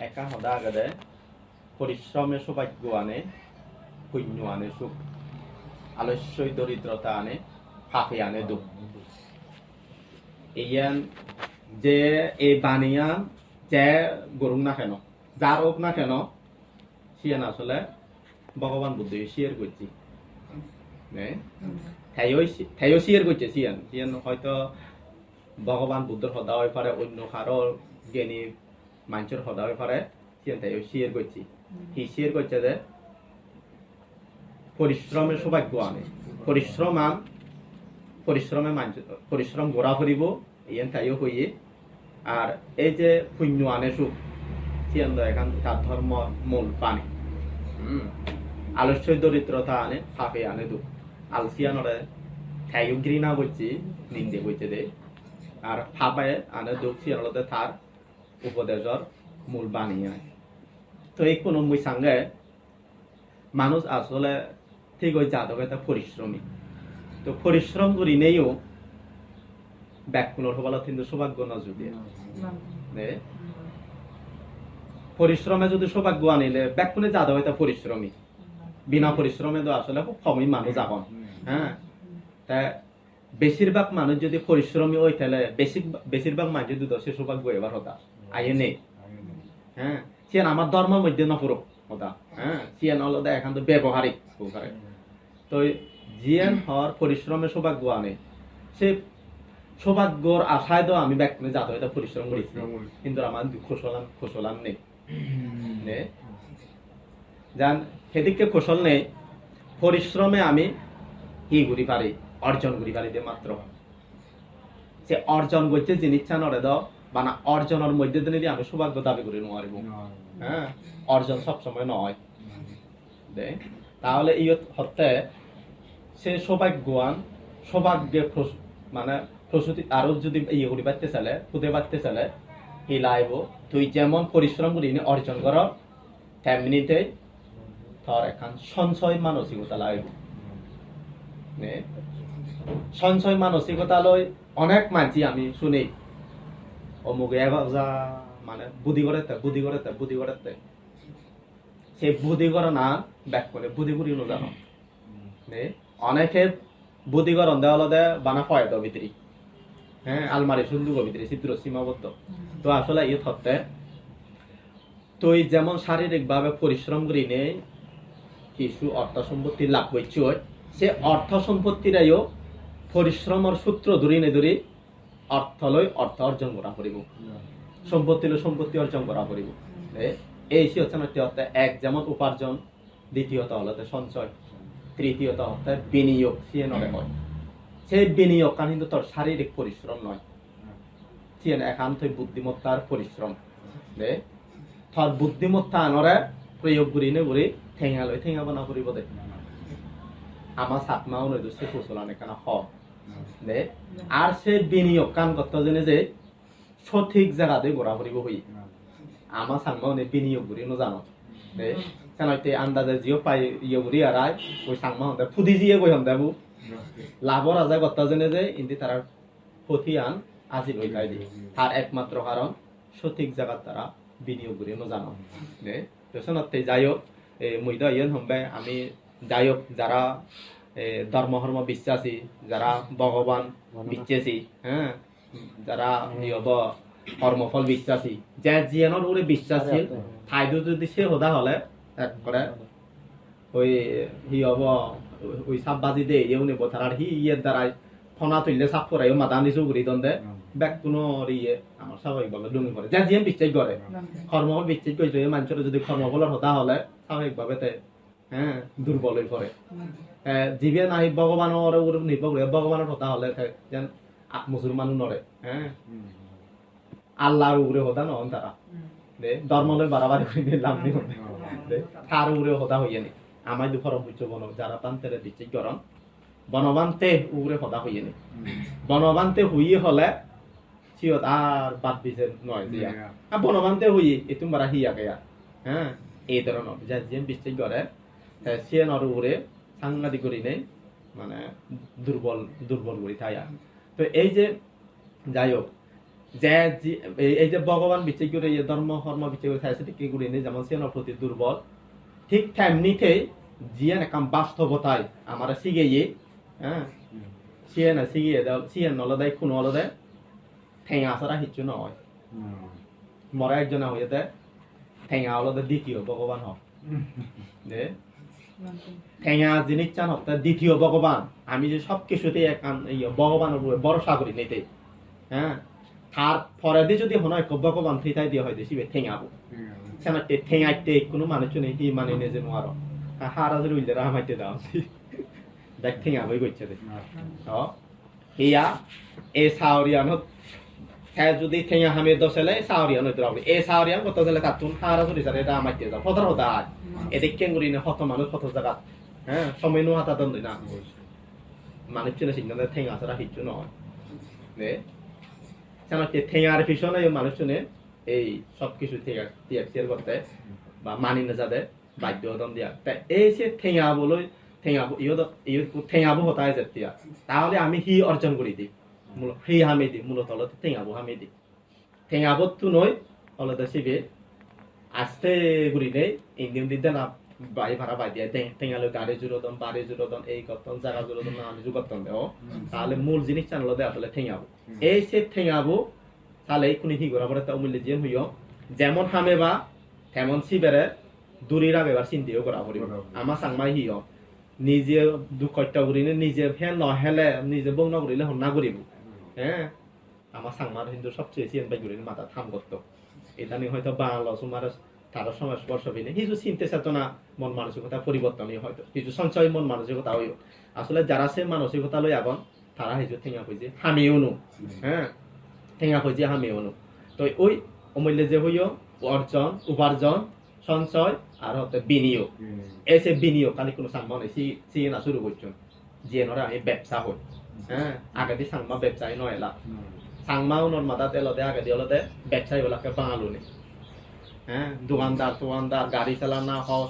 একা সদা আগতে পরিশ্রমে সৌভাগ্য আনে, পুণ্য আনে সুখ, আলস্যই দরিদ্রতা আনে, পাপে আনে দুঃখ। ইয়ান যে এই বানিয়া যে গরুক না কেন, যার হোক না কেন, সিয়ান আসলে ভগবান বুদ্ধ শেয়ার করছি। তাইও শেয়ার করছে সিয়ান হয়তো ভগবান বুদ্ধর সদা হয়ে পারে, অন্য কারো জ্ঞানী মানুষের সদা হয়ে পারে, সিয়ান তাইও শেয়ার করছি। সি শেয়ার করছে যে পরিশ্রমের সৌভাগ্য আনে, পরিশ্রমে পরিশ্রম গড়া ফুরিব, ইয়ান তাইও হইয়ে। আর এই যে পুণ্য আনে সুখ, সিয়ান এখান তার ধর্ম মূল পানি। আলস্য দরিদ্রতা আনে, পাপে আনে দুঃখ। আলসিয়ানরে তাইও ঘৃণা করছি, নিন্দে করছে দে। আর পাপে আনে দুঃখ, সিয়ানতে তার উপদেশর মূল বাণী আয়। তো এই কোন মই সঙ্গে মানুষ আসলে ঠিক ওই যাদব একটা পরিশ্রমী। তো পরিশ্রম করি নেইও ব্যাকুণর হবালা কিন্তু সৌভাগ্য না যদি পরিশ্রমে যদি সৌভাগ্য আনিলে ব্যাকুণে যাদব একটা পরিশ্রমী। বিনা পরিশ্রমে তো আসলে খুব কমই মানুষ যাবন। হ্যাঁ, তা বেশিরভাগ মানুষ যদি পরিশ্রমী হই তাহলে বেশিরভাগ মানুষ যদি সে সৌভাগ্য এবার হতা আইয়ে নেই। হ্যাঁ, সিয়ান আমার ধর্মের মধ্যে না পুরো হতা। হ্যাঁ, সিয়ান হলো এখন তো ব্যবহারিক। তো জিয়ান হওয়ার পরিশ্রমে সৌভাগ্য আনে, সে সৌভাগ্যর আশায় তো আমি ব্যাকুণে যাদব এটা পরিশ্রম করেছি, কিন্তু আমার কুশলান নেই। জান সেদিকে কুশল নেই, পরিশ্রমে আমি কি করি পারি, অর্জন করি পারি যে মাত্র সে অর্জন করছে জিনিস নড়ে দাও বা না অর্জনের মধ্যে দিয়ে আমি সৌভাগ্য দাবি করি নোৱাৰিব। হ্যাঁ, অর্জন সবসময় নয়। তাহলে এই হতে সে সৌভাগ্যবান, সৌভাগ্যে মানে প্রসূতি আরো যদি ইয়ে করি পারতে চালে, খুদে পারতে চালে এই লাইব তুই যেমন পরিশ্রম করি অর্জন কর, তেমনিতে ধর এখন সঞ্চয় মানসিকতা লাইব। সঞ্চয় মানসিকতা লই অনেক মানছি আমি শুনি অমুকে মানে বুদ্ধি করতে সে বুদ্ধি করে না ব্যাক করে বুদ্ধি করি জানো অনেকে বুদ্ধি করন দেওয়া দে বানা পয়েদ ভিতরি। হ্যাঁ, আলমারি সুন্দর ভিতরে চিত্র সীমাবদ্ধ। তো আসলে ইয়ে থতে তুই যেমন শারীরিক ভাবে পরিশ্রম করি নেই কিছু অর্থ সম্পত্তি লাভ করছি, সে অর্থ সম্পত্তিরাইও পরিশ্রমের সূত্র ধরি নেই অর্থ লই অর্থ অর্জন করা করিব, সম্পত্তি লই সম্পত্তি অর্জন করা করিব। এই সে হচ্ছে এক যেমন উপার্জন, দ্বিতীয়ত হলো সঞ্চয়, তৃতীয়ত হচ্ছে বিনিয়োগ। সে নয় হয় সেই বিনিয়োগ কারণ কিন্তু তোর শারীরিক পরিশ্রম নয়, সে একান্ত বুদ্ধিমত্তার পরিশ্রম। তোর বুদ্ধিমত্তা আনরে প্রয়োগ করি নে করি ঠেঙা লই ঠেঙা বানা করিব দে আমার সাতমাও নয় দুঃখে কুশলান এখানে হ দে। আর সে বিনিয়োগ কান করতে জেনে যে সঠিক জায়গাতে ঘোরা করিব হই আমার সাংমাও নেই বিনিয়োগ করি ন জানো দে কেনতে আন্দাজে জিও পাই ইয়ে করি আর ওই সাংমা হতে ফুদি জিয়ে কই হম দেবো লাভর আজা করতে জেনে যে ইন্দি তারা ক্ষতি আন আজি লই খাই দি। তার একমাত্র কারণ সঠিক জায়গার তারা বিনিয়োগ করি ন জানো দে। তো শোনাতে যাই হোক মুইদ ইয়েন হমবে আমি যাই হোক যারা ধর্ম বিশ্বাসী, যারা ভগবান বিশ্বাসী, হ্যাঁ, যারা হব কর্মফল বিশ্বাসী, যে জিয়ানোর উপরে বিশ্বাসী ঠাইদু যদি সে হোদা হলে এক করে ওই হি হব ওই সাপ বাজি দে ইয়েও নেব তার হি ইয়ের দ্বারাই ফনা তুললে সাপ করাই মাদা নিচু করি দন্দে ব্যাক কোনো ইয়ে আমার স্বাভাবিকভাবে ডুঙি করে যে জিয়ান বিশ্বাস করে কর্মফল বিশ্বাস করছে মানুষের যদি কর্মফলের হোদা হলে স্বাভাবিকভাবে হ্যাঁ দুর্বল হয়ে পড়ে। জীবে নাহি ভগবানের উপর নির্ভর করে ভগবানের কথা হলে যেন মুসলমান নড়ে। হ্যাঁ, আল্লাহর উপরে হতা নন তারা ধর্ম লই বাড়াবাড়ি করে দিলাম তার উপরে হতা হইয়ে নি আমার দুঃখর বুঝছো বন যারা তান্তের বিশ্বাস করন বনবান্তে উপরে হতা হইয়ে নি বনবান্তে হইয়ে হলে সিয়ত আর বাদ বিছে নয় দিয়া বনবান্তে হইয়ে এতুম বারা হিয়া গেয়া। হ্যাঁ, এই ধরনের যা যে বিশ্বাস করে সে নর উপরে সাংঘাতিক করি নেই মানে দুর্বল করি তাই। তো এই যে যাই হোক যে এই যে ভগবান বিচার করে এই ধর্ম কর্ম বিচার করে খাইছে ঠিক করে নেই যেমন সিয়ানোর প্রতি দুর্বল ঠিক তেমনিতে জিয়ান একদম বাস্তবতায় আমার শিখে হ্যাঁ সিয়ান শিখিয়ে দাও সিয়ান নলদায় কোনো অলদায় ঠেঙা আসারা হিচ্ছু নয় মরা একজন হয়ে দেয় ঠেঙা অলদে দ্বিতীয় ভগবান হোক যে ঠেঙা জিনিস চান হোক দ্বিতীয় ভগবান আমি যে সব কিছুতেই ভগবানের উপরে ভরসা করি নিতে হ্যাঁ তার পরে দিয়ে যদি হন ভগবান ফিতাই দিয়ে হয় শিবে ঠেঙাবো সেনা ঠেঙাইতে কোনো মানুষ নেই কি মানে নিজে নোয়ারো হারা যদি উইলে রামাইতে দাও দেখ ঠেঙাবই করছে দে হিয়া এ সাউরিয়ান হ্যাঁ যদি ঠেঙা হামে দশেলে সাউরিয়ান হইতে রাখবে এ সাউরিয়ান কত গেলে কাতুন হারা যদি সারে রামাইতে দাও ফতর হতা আজ এদিক কেঙ্গুরি না কত মানুষ কত জায়গা হ্যাঁ সময় নো হাতা দন না মানুষ চিনে সিদ্ধান্ত ঠেঙা ছাড়া হিচ্ছু নয় নে সেনাকে ঠেঙার পিছনে মানুষ শুনে এই সবকিছু ত্যাগ করতে বা মানি না যাদের বাধ্য দম দিয়া তাই এই যে ঠেঙাবলৈ ঠেঙাবো হতায় যেতিয়া তাহলে আমি হি অর্জন করি দিই হি হামি দিই মূলত হলো ঠেঙাবো হামি দিই ঠেঙাবো তো নয় হলদে শিবে আস্তে ঘুরি নেই ইন্ডিয়ান দিতে না বাড়ি ভাড়া বাই দিয়ে ঠেঙালো গাড়ি জুড়োদন বাড়ি জুড়োদন এই করতন জায়গা জুড়োদন না আমি জুগতন দেও তাহলে মূল জিনিস জানলো দে আসলে ঠেঙাবো এই সে ঠেঙাবো তাহলে কোনো হি করা পরে অমূল্য জিন হইও যেমন হামে বা তেমন শিবেরে দূরে রাবে এবার চিন্তিও করা পড়িব আমার সাংমাই হিও নিজে দুঃখত্য করিলে নিজে ফেন নহেলে নিজে বং নকরিলে হন্না করিব হ্যাঁ আমার সাংমার হিন্দু সবচেয়ে চিন বাই করিলে মাথা থাম করত এটা নিয়ে হয়তো বাংলা সুমার তার সময় স্পর্শ পেলে কিছু চিন্তা চেতনা মন মানসিকতা পরিবর্তনই হয়তো কিছু সঞ্চয় মন মানসিকতা হইও আসলে যারা সে মানসিকতা লই আগন তারা হিজু ঠেঙা হইছে হামিও নু হ্যাঁ ঠেঙা হইছে হামিও নু তো ওই অমূল্য যে হইও অর্জন উপার্জন সঞ্চয় আর হতে বিনিয়োগ এসে বিনিয়োগ খালি কোনো সাংমা নেই সিয়ে না শুরু করছেন যে নরে আমি ব্যবসা হই হ্যাঁ আগে দিয়ে সাংমা ব্যবসায়ী নয় এলা সাংমা উনর মাথা তেলতে আগে দিয়ে হলতে ব্যবসায়ী বলাকে বাঙালো নেই হ্যাঁ দোকানদার গাড়ি চালানা হোক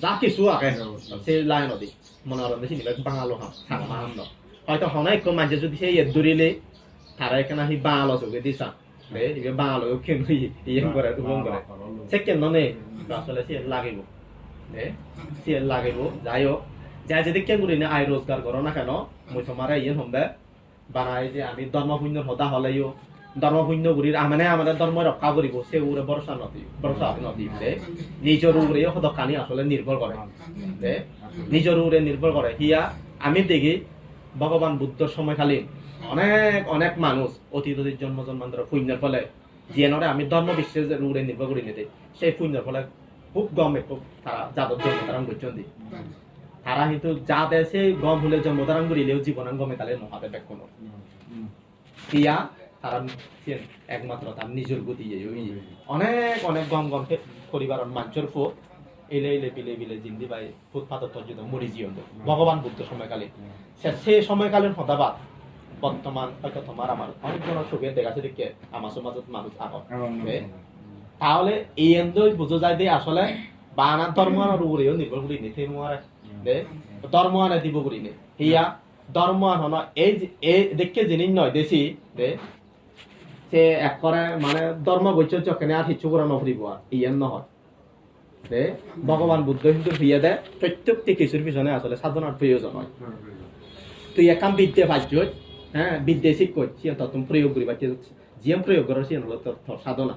যা কিছু আগে সে লাইন দি মনে হল বেশি নিবে বাঙালো হাম সাংমা হাম ন হয়তো হনাই একটু মাঝে যদি সেই দূরিলে তারা এখানে আহি বাঙালো চোখে দিছা 이게 망할로 이렇게 이행 거래 그런 거래 새끼 너네 আসলে সে লাগিব সে লাগিব যাইও যা যদি কেন করি না আয় রোজগার করো না কেন মই তোমার ইয়ে হবে বানাই যে আমি ধর্মশূন্য হতা হলেও ধর্মশূন্য করি মানে আমাদের ধর্ম রক্ষা করিব সে উরে ভরসা নদীবে নিজের উপরে সদকানি আসলে নির্ভর করে নিজের উপরে নির্ভর করে হিয়া আমি দেখি ভগবান বুদ্ধর সময়কালীন অনেক মানুষ অতীত জন্মান্তর পুণ্যের ফলে জিয়ানরে আমি ধর্ম বিশ্বাসের উপরে নির্ভর করি নিতে সেই পুণ্যের ফলে খুব গমে খুব তারা যাদব জন্মধারণ করছেন তারা কিন্তু যা দেশে গম হলে জন্মধারণ করিলেও জীবন গমে তাহলে নহাতে ব্যাক কোনো ইয়া তারা একমাত্র তার নিজের গতি অনেক গম পরিবার মানুষের ফো এলে বিলে জিন্দি বাই ফুটপাত তর্জিত মরি জীবন ভগবান বুদ্ধ সময়কালে সে সময়কালীন হতাবাদ বর্তমান হয়তো তোমার আমার অনেকজন ছবি দেখাচ্ছে দেখে আমার সমাজত মানুষ আগত তাহলে এই এন্দই বুঝা যায় যে আসলে বানা ধর্ম আর উপরেও নির্ভর করি নিতে নোয়ারে ধর্ম আনে দিব করি নে হিয়া ধর্ম হন এই দেখে জিনিস নয় দেশি সে এক করে মানে ধর্ম বৈচ্য চকেনে আর হিচ্ছু করা নফরিব আর ইয়ান নহয় ভগবান বুদ্ধ কিন্তু ভিয়ে দেয় প্রত্যেকটি কিছুর পিছনে আসলে সাধনার প্রয়োজন হয় তুই একাম বিদ্যে ভাজ্য হ্যাঁ বিদ্যে শিক্ষা সিয়ান তুমি প্রয়োগ করিবা জিয়াম প্রয়োগ করার সিয়ান হলো তোর সাধনা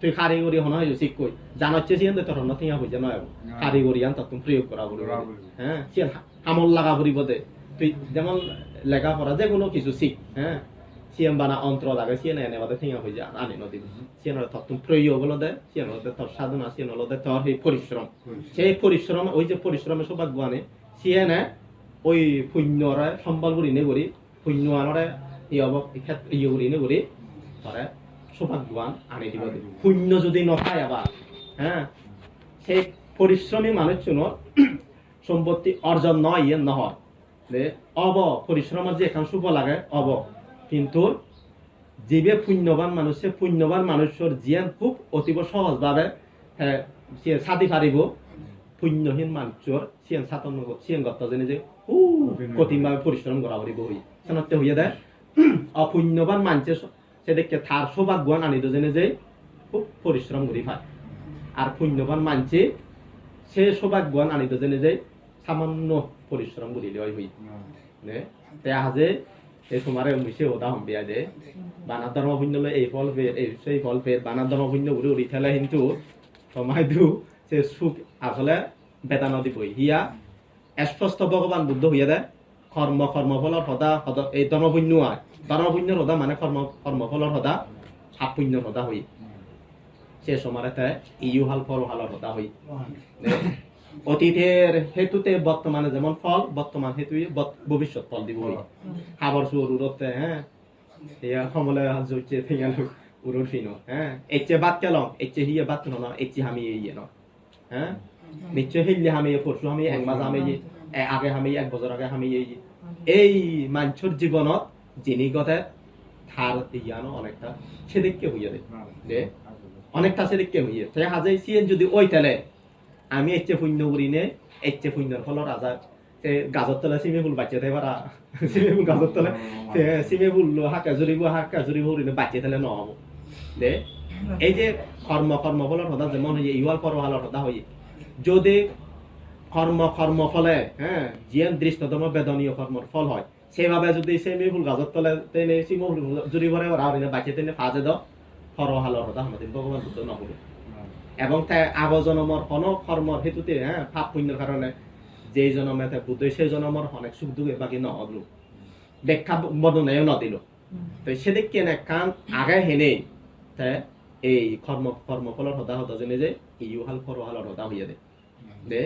তুই কারিগরি হন হয় শিক্ষা জানাচ্ছে সিয়ান তোর হন থিয়া হইছে নয় কারিগরি আন তুমি প্রয়োগ করা বলিব হ্যাঁ সিয়ান আমল লাগা বলিব দে তুই যেমন লেখাপড়া যে কোনো কিছু শিখ হ্যাঁ সিয়াম বানা অন্ত্র লাগে সিয়ান এনে বাদে থিয়া হই যা আনি নদী সিয়ান হলো তুমি প্রয়োগ হলো দে সিয়ান হলো তোর সাধনা সিয়ান হলো দে তোর এই পরিশ্রম সেই পরিশ্রম ওই যে পরিশ্রমের সৌভাগ্য আনে সিয়ানে ওই পুণ্যরে সম্বল করি নে করি পুণ্য আনরে ইয়ে করি নে করি তারে সৌভাগ্যবান আনি দিব পুণ্য যদি নখায় আবার হ্যাঁ সেই পরিশ্রমী মানুষ চুনোর সম্পত্তি অর্জন নয় ইয়ে নহয় অব পরিশ্রমের যে এখান শুভ লাগে অব কিন্তু জীবে পুণ্যবান মানুষের জিয়ান খুব অতীব সহজ ভাবে সাদি পারিব পুণ্যহীন মানুষের সিয়ান সাতন সিয়ান গত জেনে যে কঠিন ভাবে পরিশ্রম করা পারিব হই সেনতে হইয়া দেয় অপুণ্যবান মানুষের সেদিকে থার সৌভাগ্যবান আনি দুজনে যে খুব পরিশ্রম করি পায় আর পুণ্যবান মানছে সে সৌভাগ্যবান আনি দুজনে যে সামান্য পরিশ্রম করি লয় হই তে আজে এই তোমারে মিশে ওদা হম বিয়া দে বানা ধর্ম পুণ্য লয় এই ফল ফের এই সেই ফল ফের বানা ধর্ম পুণ্য ঘুরে উড়ি ঠেলে কিন্তু সময় দু সে সুখ আসলে বেদানা দিবই হিয়া স্পষ্ট ভগবান বুদ্ধ হইয়া দেয় কর্মফলৰ সদা এই ধৰ্মপুণ্য হয় ধৰ্মপুণ্যৰ সদা মানে কৰ্মফলৰ সদা সাপ পুণ্যৰ সদা হই সে সময়তে ইউহাল পরহালৰ সদা হই অতীতের হেতুতে বর্তমানে যেমন ফল বর্তমান হেতু ভবিষ্যৎ ফল দিব খাবার সুর উড়তে হ্যাঁ সমলে জুচে ফিঙাল উড়ুর ফিনো হ্যাঁ এচে বাদ কেলম এচে হিয়ে বাদ ন এচে আমি ইয়ে ন হ্যাঁ নিশ্চয় হিললে আমি পরশু আমি এক মাস আমি আগে আমি এক বছর আগে আমি এই মানুষের জীবনত যিনি কথা থার ইয়ানো অনেকটা সেদিককে হইয়া দেয় যে অনেকটা সেদিককে হইয়া তাই হাজে সিএন যদি ওই তেলে আমি এচ্ছে পুণ্য করি নে এচ্ছে পুণ্যর ফলর আজাদ সে গাজর তলে সিমে ফুল বাচ্চা দেয় পারা সিমে ফুল গাজর তলে সিমে ফুল হাকা জুড়িব উড়িনে বাচ্চা তেলে নহব দে এই যে কর্মফলর সদা যেমন হইয়ে ইউয়াল পরহালর সদা হইয়ে যদি কর্মফলে হ্যাঁ জিয়ান দৃষ্টতম বেদনীয় কর্মর ফল হয় সেভাবে যদি সিমে ফুল গাজর তলে তেনে সিমে ফুল জুড়ি ভরে ওরা উড়িনে বাচ্চা তেনে ফাজে দ পরহালর সদা আমাদের ভগবান বুদ্ধ নহব এবং তাই আগৰ জনমৰ অনেক কর্মর হেতুতে হ্যাঁ পাপ পুণ্যের কারণে যেই জনমে বুদ্ধ সেই জনমৰ অনেক সুখ দুঃখে বাকি নহলো ব্যাখ্যা বর্ণনায়ও নদিল তো সেদিক কেন কান আগে হেনে এই কর্মফলর হতা হতা জেনে যে ইউহাল পরহালর হতা হইয়া দে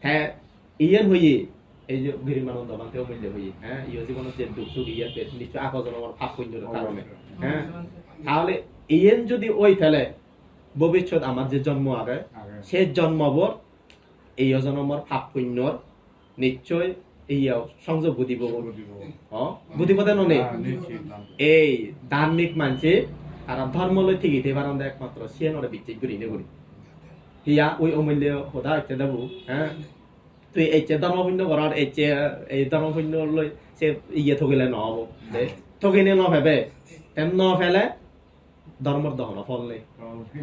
হ্যাঁ ইয়েন হইয়ে এই যে গিরিমানন্দ বান্তেও মূল্য হইয়ে হ্যাঁ ইয়ে জীবনের যে দুঃখ সুখ ইয়ে নিশ্চয় আগর জনমর পাপ পুণ্যের কারণে হ্যাঁ তাহলে ইয়েন যদি ওই ফেলে ভবিষ্যৎ আমার যে জন্ম আগে সে জন্মবর এই জন্মর পাপ পুণ্যর নিশ্চয় এই সংযোগ বুঝিব বুঝিব দেন এই ধার্মিক মানছে আর ধর্ম লই ঠিকই পারেন একমাত্র সিয়ানরে বিচ্ছেদ করি নেগুলি হিয়া ওই অমূল্য হোদা হচ্ছে দেবু হ্যাঁ তুই এই যে ধর্ম পুণ্য করার এই ধর্ম পুণ্য লই সে ইয়ে থকিলে নহব থকিনে ন ভেবে তেন ন ফেলে ধর্মর দহন ফল নেই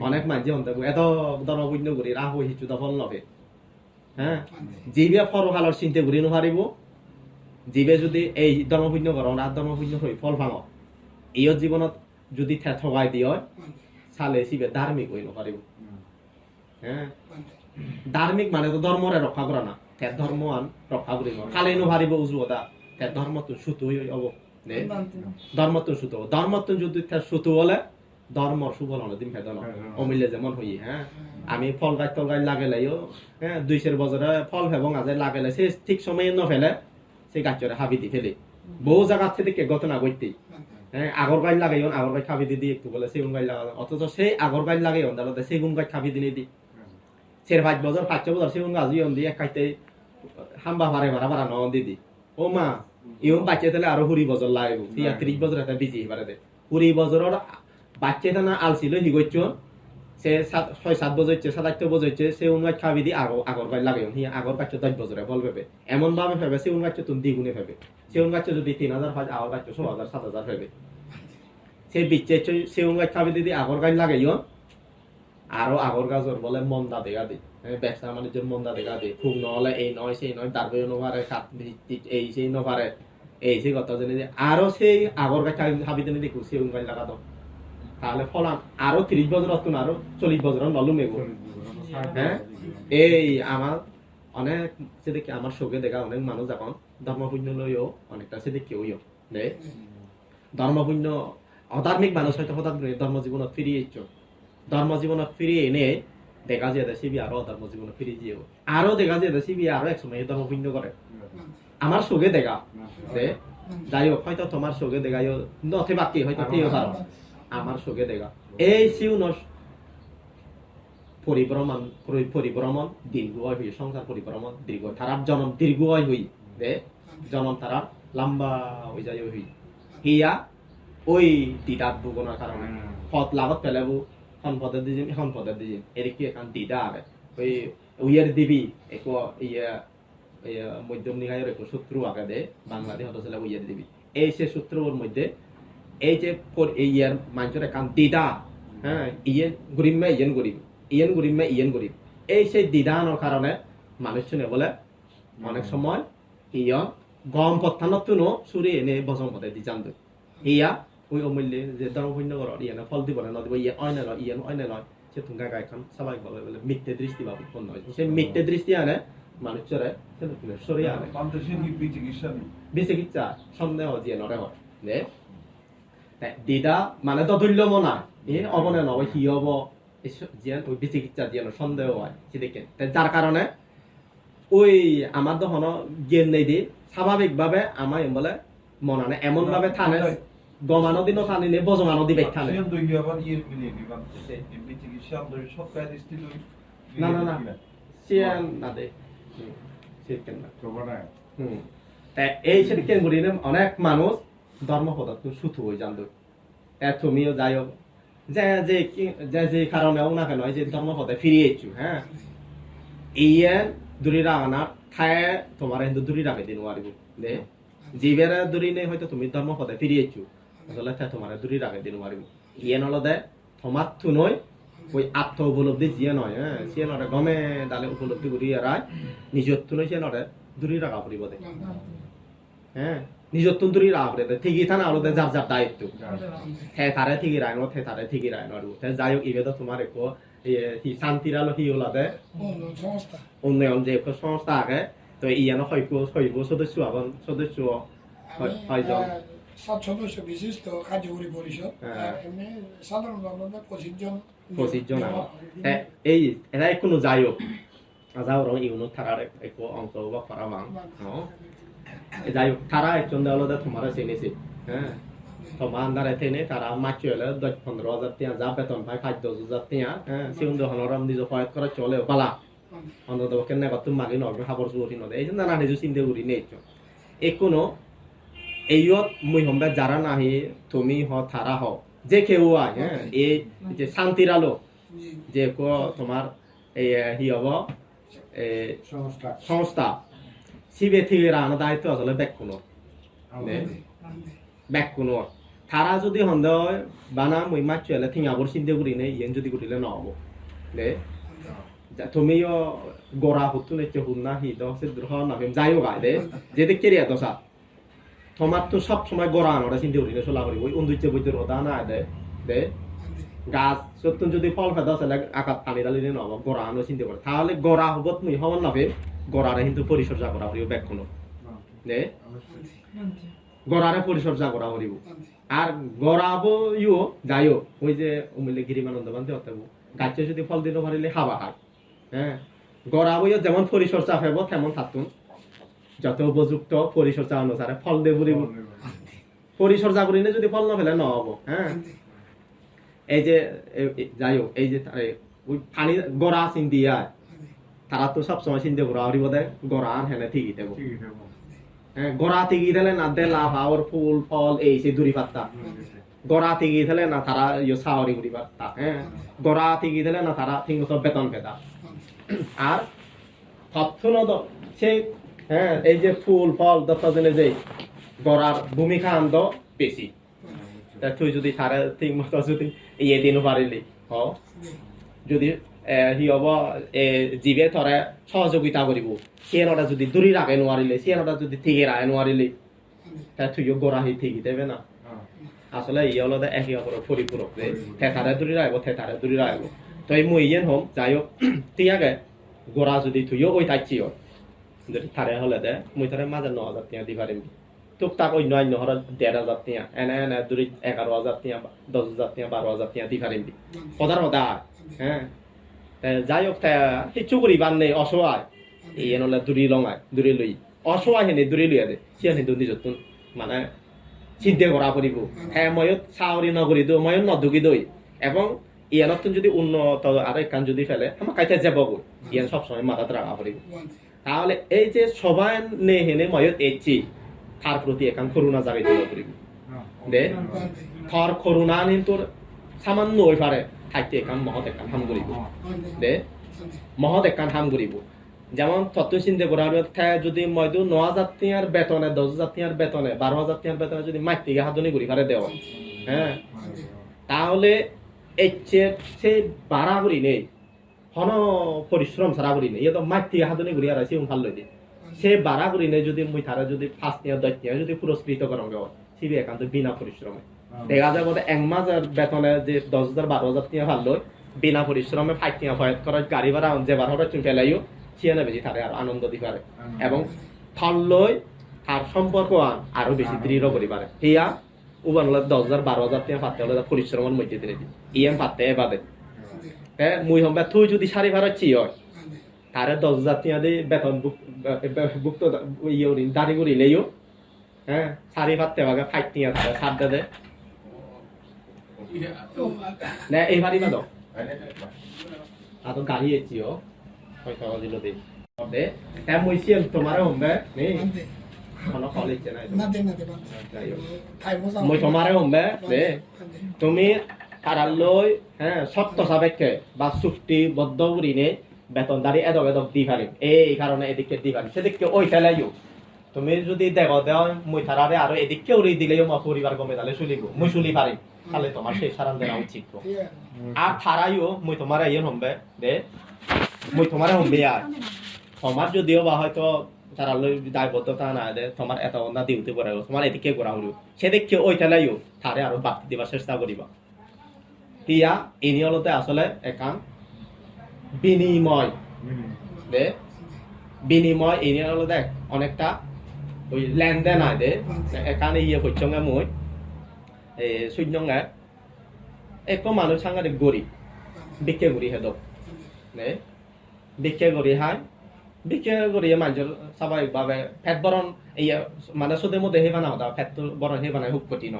অনেক মানুষ হতে এত ধর্ম পুণ্য করি রাহু হিচু ফল নবে হ্যাঁ জীবে পরহালর চিন্তা করি নোৱাৰিব জীবে যদি এই ধর্ম পুণ্য কর আর ধর্ম পুণ্য হই ফল ভাঙ এই জীবনত যদি ঠগাই দিয়ে চালে শিবে ধার্মিক হই নোৱাৰিব হ্যাঁ ধার্মিক মানে তো ধর্মরে রক্ষা করা না ধর্ম আন রক্ষা করি কালে নোৱাৰিব উজুতা ধর্মত সুতো হব ধর্মত সুতো ধর্মত যদি সুতো হলে ধর্মর সুফল দিন ফেদন অমিলে যেমন হই হ্যাঁ আমি ফল গাছ তল গাছ লাগাইলেও হ্যাঁ 200 বছরে ফল এবং আজ লাগাইলে সে ঠিক সময়ে ন ফেলে সেই গাছরে হাবি দি ফেলে বহু জায়গা থেকে ঘটনা ঘটতে হ্যাঁ আগর গাছ লাগাইন আগর গাছ খাবি দি একটু বলে সেগুন গাছ লাগানো অথচ সেই আগর গাছ লাগাইন তাহলে সেগুন গাছ খাবি দিনে দি সের 5 বছর 5 বছর সেগুন গাছ ইয়ন দি এক খাইতে হাম্বা ভারে ভাড়া ন দিদি ও মা ইয়ন বাচ্চা তাহলে আরো 20 বছর লাগবে 30 বছর একটা বিজি এবারে দে 20 বছরের বাচ্চাটা না আলছিল হিগৈছ সে 6-7 বছর হচ্ছে 7-8 বছর হচ্ছে সে উনগাছ খাবি দি আগর গাছ লাগাইন হি আগর বাচ্চা 10 বছরে ফল পাবে এমন ভাবে পাবে সে উনগাছ তুমি দ্বিগুণে পাবে সে উনগাছ যদি 3000 পাঁচ আগর গাছ 6000 7000 পাবে সে বিচ্ছে সে উনগাছ খাবি দি আগর গাছ লাগাইন আরো আগর গাছর বলে মন্দা দেখা দি ব্যবসা বাণিজ্যের মন্দা দেখা দি খুব নহলে এই নয় সেই নয় দাঁড়বে নপারে এই সেই নপারে এই সেই কথা জেনে আরো সেই আগর গাছ খাবি দিনে দেখু সে উনগাছ লাগা দাও তাহলে ফলাম আরো 30 বছর অত আরো 40 বছর নলুম এগো হ্যাঁ এই আমার অনেক সেদিকে আমার চোখে দেখা অনেক মানুষ এখন ধর্মপুণ্য লইও অনেকটা সেদিকে হইও দে ধর্মপুণ্য অধার্মিক মানুষ হয়তো হঠাৎ ধর্ম জীবনত ফিরিয়ে ইচ্ছ ধর্ম জীবনত ফিরিয়ে এনে দেখা যায় সিবি আরো ধর্ম জীবনত ফিরিয়ে যাও আরো দেখা যায় সিবি আরো এক সময় ধর্মপুণ্য করে আমার চোখে দেখা দে যাই হোক হয়তো তোমার চোখে দেখাইও নথে বাকি হয়তো ঠিক পারো আমার চোখে দেখা এই সিউনস পরিভ্রমণ দীর্ঘ হয় হই সংসার পরিভ্রমণ দীর্ঘ তারার জন্ম দীর্ঘ হয় হই দে জন্ম তারার লম্বা হয়ে যায় হই হিয়া ওই দিদাত বুগনার কারণে পথ লাভত পেলাবো সম্পদের দিজিম এদিকে এখন দিদা আগে ওই উইয়ের দিবি এক ইয়া মধ্যম নিকায়ের এক সূত্র আগে দে বাংলাদেশ হতো ছিল উইয়ের দিবি এই সে সূত্রর মধ্যে এই যে ইয়ার মানুষের একান দিদা হ্যাঁ ইয়েন গরিব মে ইয়েন গরিব মে ইয়েন গরিব এই সেই দিদানোর কারণে মানুষ শুনে বলে অনেক সময় ইয়ন গম পত্থানতুনো সুরি এনে বসং পদে দি জানতো ইয়া ওই অমূল্যে যে ধর্মপুণ্য কর ইয়ানে ফল দিব না নদিব ইয়ে অন্য নয় ইয়েন অন্য নয় সে তুঙ্গা গায়খান সবাই বলে বলে মিথ্যে দৃষ্টি বা উৎপন্ন হয় সেই মিথ্যে দৃষ্টি আনে মানুষের সরিয়ে আনে বিচিকিৎসা সন্দেহ দিয়ে নরে হয় নে দিদা মানে তো তুল্য মনা এ অবনে নয় হি হব জিয়ান ওই বিচিকিৎসা দিয়ে সন্দেহ হয় সেদিকে যার কারণে ওই আমার তো হন জ্ঞান নেই দি স্বাভাবিকভাবে আমার বলে মনানে এমন ভাবে থানে গমানো দিনও থানিলে বজমানো দিবে থানে না না না সিয়ান না দে সেকেন্ড না এই সেদিকে বলিনে অনেক মানুষ ধর্ম পদার্থ সুথু হয়ে জানতো তুমিও যাই হোক যে কারণেও না কেন যে ধর্ম পদে ফিরিয়েছু হ্যাঁ ইয়ে দূরি রাখা খায় তোমার কিন্তু দূরি রাখে দিন পারিব দে জীবের দূরি নেই হয়তো তুমি ধর্ম পদে ফিরিয়েছু আসলে তোমার দূরি রাখে দিন পারিব ইয়ে নলদে তোমার থু নয় ওই আত্ম উপলব্ধি যিয়ে নয় হ্যাঁ সে নরে গমে দালে উপলব্ধি করি রায় নিজের থু নয় সে নরে দূরি রাখা পড়িব দে হ্যাঁ নিজের তুন দূরি রাখা পড়ে ঠিকই থানা আলো যার যার দায়িত্ব হ্যাঁ তারে ঠিকই রায় নো তারে ঠিকই রায় নয় যাই হোক ইবে তো তোমার একো শান্তির আলো হি ওলাদে উন্নয়ন যে সংস্থা আগে তো ইয়ানো হইব সদস্য আবার সদস্য হয়জন 7 সদস্য বিশিষ্ট কার্যকরী পরিষদ এমনি সাধারণভাবে 25 জন এই এরা কোনো যাই হোক যাও রং ইউনো থাকার একো অংশ বা করা বাং যাই হোক তারা একজন দেওয়ালে তোমার চেনেছে হ্যাঁ তোমার আন্দারে থেনে তারা মাছি হলে 10-15,000 টিয়া যা বেতন পায় 5-10,000 টিয়া হ্যাঁ সিউন্দ হনরাম নিজ পয়েত করে চলে বালা অন্তত কেনে কত মাগি নবে হাবর জুরি নদে এই যে না নিজে চিন্তা করি নেই এখনো এইয়ত মুই হম্বে যারা নাহি তুমি হ থারা হ যে কেউ আয় হ্যাঁ এই যে শান্তির আলো যে কো তোমার এই হি হব সংস্থা সিবে থেকে রানা দায়িত্ব আসলে ব্যাকুনো তারা যদি হন্দ বানা মই মাছ এলে থিং আবর চিন্তা করি নেই ইয়েন যদি করিলে নহব দে তুমিও গড়া হতো নেছে হুন্না হি দে দ্রহ নাভিম যাইও গায় দে যেতে কেরিয়া দশা তোমার তো সব সময় গড়া আনোটা চিন্তা করি না চলা করি ওই উন্দুচ্ছে বইতে রোদা না দে দে গাছ সত্যি যদি ফল ফেদা চলে আকাশ পানি ডালিলে নহব গড়া আনো চিন্তা করে তাহলে গড়া হব তুমি হওয়ার নাভে গড়ারে কিন্তু পরিচর্যা করা করিব ব্যাকুনো দে গড়ারে পরিচর্যা করা করিব আর গড়াবো ইও যাইও ওই যে অমূল্য গিরিমানন্দ বান্ধে অতব গাছে যদি ফল দিতে পারিলে হাবা খায় হ্যাঁ গড়াবো যেমন পরিচর্যা হইব তেমন থাকুন যত উপযুক্ত পরিচর্যা অনুসারে ফল দে পরিব পরিচর্যা করিলে যদি ফল না পেলে নহব হ্যাঁ এই যে যাইও এই যে ওই পানি গড়া চিন দিয়া তারা তো সবসময় চিন্তা করা হরিব দে গড়া হেনে ঠিকই দেব হ্যাঁ গড়া ঠিকই দিলে না দে লাভ আওয়ার ফুল ফল এই সেই দূরি পাত্তা গড়া ঠিকই দিলে না তারা ইয়ে সাওয়ারি ঘুরি পাত্তা হ্যাঁ গড়া ঠিকই দিলে না তারা ঠিক মতো বেতন পেতা আর তথ্য নদ সেই হ্যাঁ এই যে ফুল ফল দত্ত দিলে যে গড়ার ভূমিকা আনন্দ বেশি তুই যদি তারা ঠিক মতো যদি ইয়ে দিন পারিলি হ যদি হি হব জীবে থরে সহযোগিতা করিব সিয়েনটা যদি দূরি রাখে নোৱাৰিলে সিয়েনটা যদি ঠিকে রাখে নোৱাৰিলে তুইও গড়া হি ঠিকই দেবে না আসলে ই হলো একই অপরের পরিপূরক থেতারে দূরি রাখবো থেতারে দূরি রাখবো তো এই মই ইয়েন হম যাই হোক তিয়াগে গড়া যদি তুইও ওই তাইছি যদি থারে হলে দে মই থারে মাঝে 9,000 টিয়া দি পারিম টুকটাক অন্য অন্য হর 1,500 টিয়া এনে এনে দূরি 11,000 টিয়া 10,000 টিয়া 12,000 টিয়া দি পারিম পদার হদা হ্যাঁ যাই হোক কিছু করিবার নেই অসহায় এই এনলে দূরি লঙায় দূরি লই অসহায় হেনে দূরি লইয়া দে সে হেনে দূরি যতন মানে চিন্তা করা পড়িব হ্যাঁ ময়ত চাউরি নগরী দো ময়ত নদুকি দই এবং ইয়ানতন যদি উন্নত আর একখান যদি ফেলে আমার কাইতে যাব ইয়ান সবসময় মাথাতে রাখা পড়িব তাহলে এই যে সবাই নে হেনে ময়ত এসছি তার প্রতি এখান করুণা জাগাই দিল পড়িব দে থর করুণা নিন তোর সামান্য হয়ে পারে থাকতে এখান মহৎ এখান হাম করিব দে মহৎ এখান হাম করিব যেমন তত্ত্ব চিন্তা করা হলে যদি ময়দু 9,000 টিয়ার বেতনে 10,000 টিয়ার বেতনে 12,000 টিয়ার বেতনে যদি মাইতে হাতনি ঘুরি পারে দেওয়া হ্যাঁ তাহলে এই সে বাড়া করি নেই হন পরিশ্রম ছাড়া করি নেই তো মাইতে হাতনি ঘুরি আর আছে ভাল লই সে বাড়া করি নেই যদি মুই তারা যদি 5 টিয়া 10 টিয়া যদি পুরস্কৃত করা হয় সিবি একান্ত বিনা পরিশ্রমে দেখা যায় বোধ এক মাসের বেতনে যে 10,000 12,000 টিয়া ভাল লই বিনা পরিশ্রমে 5 টিয়া ফয়াত করা গাড়ি ভাড়া যে বার হঠাৎ ফেলাইও সিয়ানা বেশি তারে আর আনন্দ দিতে পারে এবং ফল লই আর সম্পর্ক আরো বেশি দৃঢ় করি পারে হিয়া উবান 10,000 12,000 টিয়া পাতে হলে পরিশ্রমের মধ্যে দিয়ে দিই ইয়াম পাতে বাদে মুই হম্বা তুই যদি সারি ভাড়া চি হয় তারে 10,000 টিয়া দিয়ে বেতন ভুক্ত ইয়ে দাঁড়ি করি লেইও হ্যাঁ সারি পাতে ভাগে 5 টিয়া ছাড় দে না এই ভারি না দাও আতো গাড়ি এচিও হয়তো দিল দে দে তা মুই সিয়াম তোমারে হম্বে নে কোনো কলেজ নাই মই তোমারে হম্বে দে তুমি কারালয় হ্যাঁ সত্য সাপেক্ষে বা চুক্তিবদ্ধ করিনে বেতনদারি এদক এদক দি পারিম এই কারণে এদিকে দি পারিম সেদিকে ওই ফেলাইও তুমি যদি দেখো দেও মই তারারে আরো এদিকে উড়ি দিলেও মা পরিবার গমে তাহলে চলিব মই চলি পারিম তাহলে তোমার সেই সারান দেওয়া উচিত আর থারাইও মই তোমার ইয়ে হম্বে দে মই তোমার হম্বে আর তোমার যদিও বা হয়তো তারা দায়বদ্ধতা না দে তোমার এত না দিতে পারে তোমার এদিকে করা হলো সেদিকে ওই ফেলাইও তারে আরো বাড়তি দিবার চেষ্টা করিবা হিয়া ইনি হলতে আসলে একান বিনিময় দে বিনিময় ইনি হলতে অনেকটা ওই লেনদেন আয় দে এখানে ইয়ে হচ্ছে মই শূন্যঙ্গা এক মানুষ সাংঘাতিক গরিব বিক্রে করি হেদ নে বিক্রে করি হাই বিক্রে করি মানুষের স্বাভাবিকভাবে ফেট বরণ ইয়ে মানে সুদের মধ্যে হে বানা হতা ফেট বরণ হে বানায় খুব কঠিন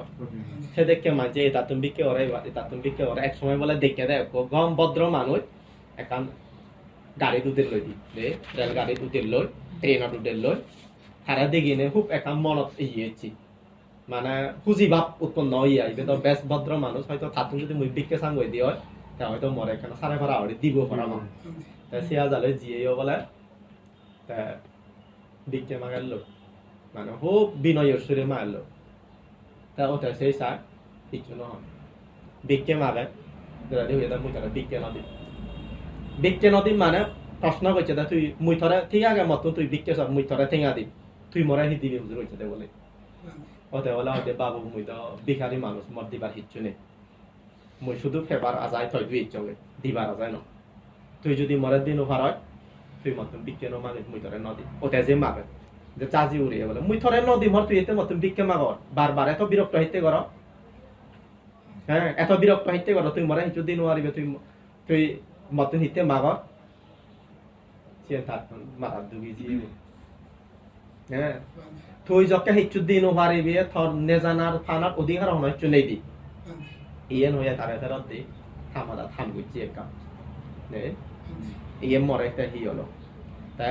সে দেখে মাঝে এটা তুমি বিক্রে করে এটা তুমি বিক্রে করে এক সময় বলে দেখে দেয় গম ভদ্র মানুষ এখন গাড়ি দুধের লই দি রেল গাড়ি দুধের লই ট্রেনের দুধের লই তারা দেখি নে খুব এখন মনত ইয়েছি মানে পুঁজি ভাব উৎপন্ন হয়ে আসবে তো বেশ ভদ্র মানুষ হয়তো থাতুন যদি মুই বিক্রে সাং হয়ে দিয়ে তা হয়তো মরে এখানে সাড়ে ভাড়া হলে দিব ভাড়া মা তা সিয়া জালে জিয়েও বলে তা বিক্রে মাগালো মানে খুব বিনয়ের সুরে মারলো তা ওটা সেই সার কিছু নয় বিক্রে মাগে হয়ে মুই তারা বিক্রে নদী বিক্রে নদী মানে প্রশ্ন করছে তা তুই মুই থরে ঠিক আগে মতো তুই বিক্রে সব মুই থরে ঠেঙা দি তুই মরে হিদিবি বুঝে রয়েছে বলে ওতে বলে ওতে বাবু মুই তো ভিখারি মানুষ মর দিবার হিচ্ছু নেই মুই শুধু ফেবার আজাই থই দুই ইচ্ছগে দিবার আজাই ন তুই যদি মরে দিন ওভার হয় তুই মতন বিক্রে ন মানে মুই থরে নদী ওতে যে মাগে যে চাজি উড়িয়ে বলে মুই থরে নদী মর তুই এতে মতন বিক্রে মাগর বারবার এত বিরক্ত হইতে কর হ্যাঁ এত বিরক্ত হইতে কর তুই মরে হিচ্ছু দিন ওয়ারিবে তুই তুই মতন হিতে মাগর সে থাকুন মাথার দুগি জিয়ে হ্যাঁ তুই যকে হিচ্ছু দিন ওভারিবে থর নেজানার ফানার অধিকার হন হিচ্ছু নেই দি ইয়ে নয়া তারে ফেরত দি থামাদা থাম গুছি একা নে ইয়ে মরে একটা হি হলো তা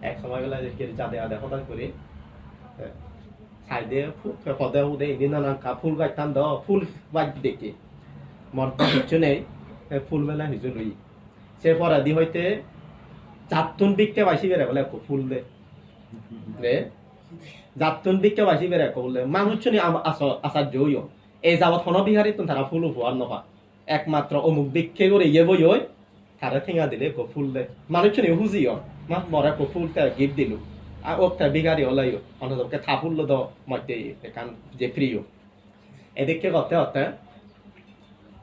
এক সময় বেলা যে চাঁদে আদে হঠাৎ করে সাইডে পদে উদে দিন না ফুল গাছ টান দাও ফুল গাছ দেখি মরতে হিচ্ছু নেই ফুল বেলা হিজু লই সে পরাদি হইতে চাতুন বিকতে বাসি বেড়ে বলে ফুল দে নে জাতুন বিকতে বাসি বেড়ে বলে মানুষ শুনি আচার্য হইও এই যাবত হন বিহারী তো তারা ফুল উপহার নপা একমাত্র অমুক বিক্ষে করে ইয়ে বই হই তারা ঠেঙা দিলে ফুল দে মানুষ শুনি হুজিও মা মরে ফুল তা গিফট দিলু আর ওটা বিহারি হলাইও অন্যকে থাপুল দ মধ্যে এখান যে প্রিয় এদিকে করতে হতে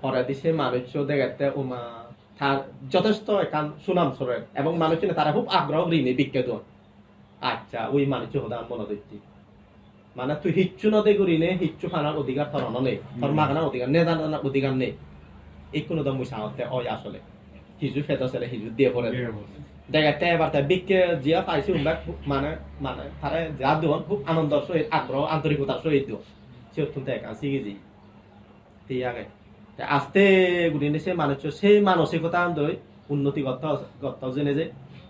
পরে দিছে মানুষ দেখাতে উমা তার যথেষ্ট এখান সুনাম সরেন এবং মানুষ তারা খুব আগ্রহ ঋণে বিক্রে দেন আচ্ছা ওই মানুষ হদান মনে দিচ্ছি মানে তুই হিচ্ছু নদী করি নে হিচ্ছু খানার অধিকার তোর নেই তোর মাগানার অধিকার নে জানার অধিকার নেই এই কোনো তো মুই সাহতে ওই আসলে হিজু ফেতো ছেলে হিজু দিয়ে পড়ে দেখাতে এবার তাই বিক্রে জিয়া পাইছি মানে মানে তারা যা দেন খুব আনন্দের সহিত আগ্রহ আন্তরিকতার সহিত দিও সে অত্যন্ত একা শিখেছি ঠিক আছে আস্তে গুড়িয়ে সে মানুষ সেই মানসিকতা আন্দোলন উন্নতি করতে জেনে যে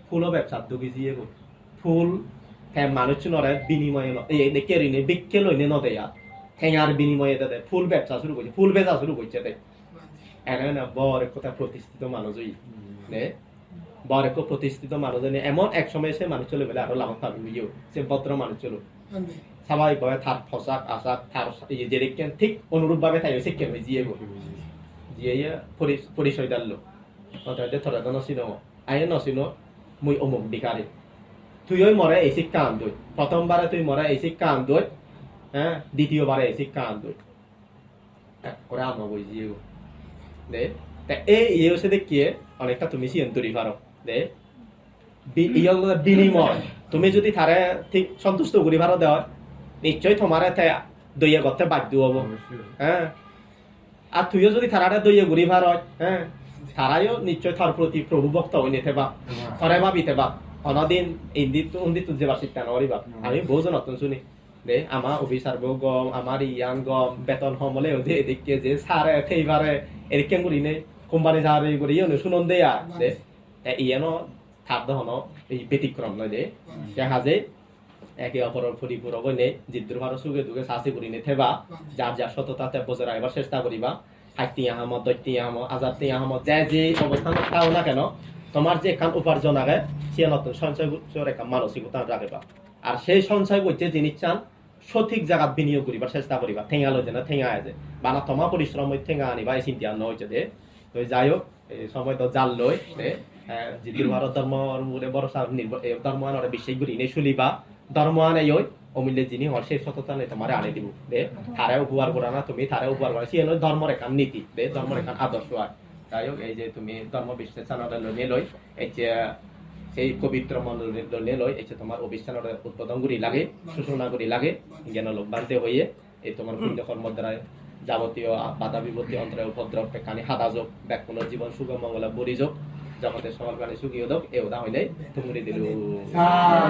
ফুলও ব্যবসা ঢুকি দিয়ে ফুল মানুষ নরে বিনিময়ে দেখে ঋণে বিক্ষে লইনে নদেয়া ঠেঙার বিনিময়ে দে ফুল ব্যবসা শুরু করছে ফুল বেচা শুরু করছে দে এনে না বড় কথা প্রতিষ্ঠিত মানুষই নে বড় প্রতিষ্ঠিত মানুষ জানি এমন এক সময় সে মানুষ চলে গেলে আরো লাভ পাবি বুঝিও সে ভদ্র মানুষ চলো আমি স্বাভাবিকভাবে তার পোশাক আশাক তার যেদিকেন ঠিক অনুরূপ ভাবে তাই শিক্ষা হয়ে জিয়ে গো জিয়ে পরিচয় দিল অতএব থরে তো নসিনো আইন নসিনো মুই অমুক বিকারে তুই ওই মরে এই শিক্ষা আনদই প্রথমবারে তুই মরে এই শিক্ষা আনদই হ্যাঁ দ্বিতীয়বারে এই শিক্ষা আনদই করে আমরা বই জিয়ে গো দে তা এই ইয়ে হচ্ছে দেখিয়ে অনেকটা তুমি সিয়ন্তরি পারো দে বিনিময় তুমি যদি তারে ঠিক সন্তুষ্ট করি ভালো দেওয়া নিশ্চয়ই তোমার দইয়া করতে বাধ্য হবো হ্যাঁ আর তুইও যদি তারাটা দইয়া ঘুরি ভার হ্যাঁ তারাইও নিশ্চয় তার প্রতি প্রভু ভক্ত হয়ে নিতে বা থরে ভাবিতে বা অনদিন ইন্দিত যে বাসিত কেন করিবা আমি বহুজন নতুন শুনি দে আমার অফিসার বউ গম আমার ইয়াং গম বেতন সমলে ওদের এদিকে যে সারে থেইবারে এদিকে করি নেই কোম্পানি সারে করি ইয়ে শুনন দেয়া দে ইয়ানো থাপ দহন এই ব্যতিক্রম নয় দে দেখা যে একে অপরের পরিপূরক হইনে জিদ্দুর ভারত সুগে দুগে শাসি করি নে থেবা যার যার সততাতে বজায় রাখবার চেষ্টা করিবা হাইতি আহমদ দৈতি আহমদ আজাদি আহমদ যে অবস্থান থাও না কেন তোমার যে কান উপার্জন আগে সে নতুন সঞ্চয় একটা মানসিকতা রাখবা আর সেই সঞ্চয় করতে জিনিস চান সঠিক জায়গা বিনিয়োগ করিবার চেষ্টা করিবা ঠেঙা লইছে না ঠেঙা আছে বানা তোমার পরিশ্রম ঠেঙা আনিবা এই চিন্তা ন হইছে দে তো যাই হোক এই সময় তো জাল লই জিদ্দুর ভারত ধর্মর মূলে বড় ধর্ম আনরে বিশ্বাস করি নে শুলিবা ধর্ম আনে ওই অমূল্য যিনি হর সেই সততা নেই তোমার আনে দিব দে তারে উপহার করা না তুমি তারে উপহার করা সে ধর্মের একান নীতি দে ধর্মের একান আদর্শ আর যাই হোক এই যে তুমি ধর্ম বিশ্বাস নিয়ে লই এই যে সেই পবিত্র মন্ডল নিয়ে লই এই যে তোমার অবিশ্বাসের উদ্বোধন করি লাগে সূচনা করি লাগে জ্ঞান লোক বানতে হইয়ে এই তোমার পুণ্য কর্মের দ্বারায় যাবতীয় বাধা বিপত্তি অন্তরে উপদ্রব কানি হাদা যোগ ব্যাকুল জীবন সুগম মঙ্গলা বরি যোগ জগতের সকল প্রাণী সুখী হোক এ উদা হইলে তুমি দিল